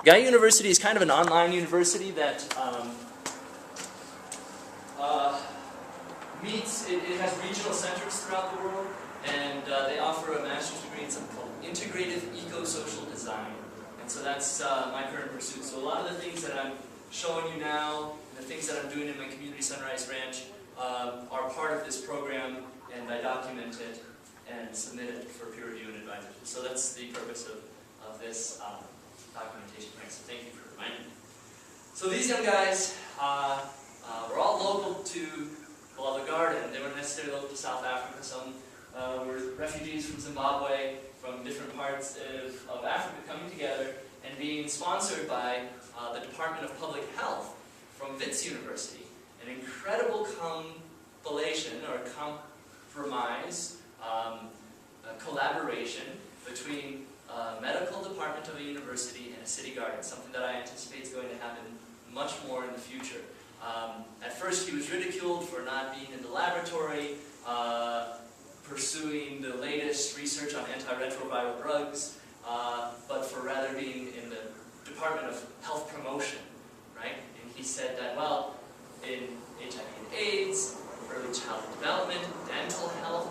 Guy University is kind of an online university that it has regional centers throughout the world, and they offer a master's degree in something called Integrative Eco-Social Design. And so that's my current pursuit. So a lot of the things that I'm showing you now, and the things that I'm doing in my community Sunrise Ranch, are part of this program, and I document it and submit it for peer review and advisory. So that's the purpose of this documentation plan. So thank you for reminding me. So these young guys were all local to the Garden. They weren't necessarily local to South Africa. Some were refugees from Zimbabwe, from different parts of Africa, coming together and being sponsored by the Department of Public Health from Wits University. An incredible compilation or compromise, collaboration between medical department of a university and a city garden, something that I anticipate is going to happen much more in the future. At first he was ridiculed for not being in the laboratory, pursuing the latest research on antiretroviral drugs, but for rather being in the Department of Health Promotion, right? And he said that, well, in HIV and AIDS, early childhood development, dental health,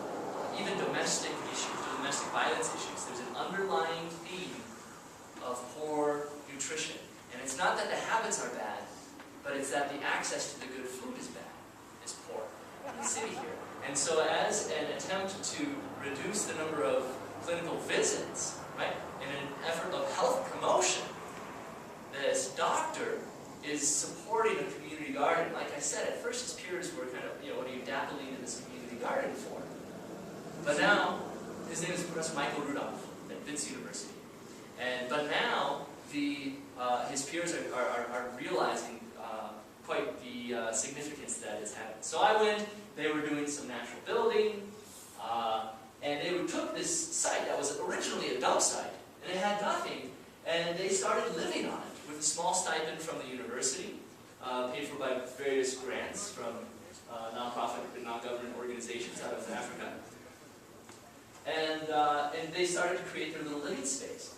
even domestic issues, domestic violence issues, there's an underlying theme of poor nutrition. And it's not that the habits are bad, but it's that the access to the good food is bad, is poor in the city here. And so as an attempt to reduce the number of clinical visits, right, in an effort of health promotion, this doctor is supporting a community garden. Like I said, at first his peers were kind of, what are you dabbling in this community garden for? But now, his name is Professor Michael Rudolph at Wits University. But now, his peers are realizing quite the significance that it's having. So I went, they were doing some natural building, and they took this site that was originally a dump site, and it had nothing, and they started living on it with a small stipend from the university, paid for by various grants from nonprofit and non-government organizations out of Africa. And they started to create their little living space.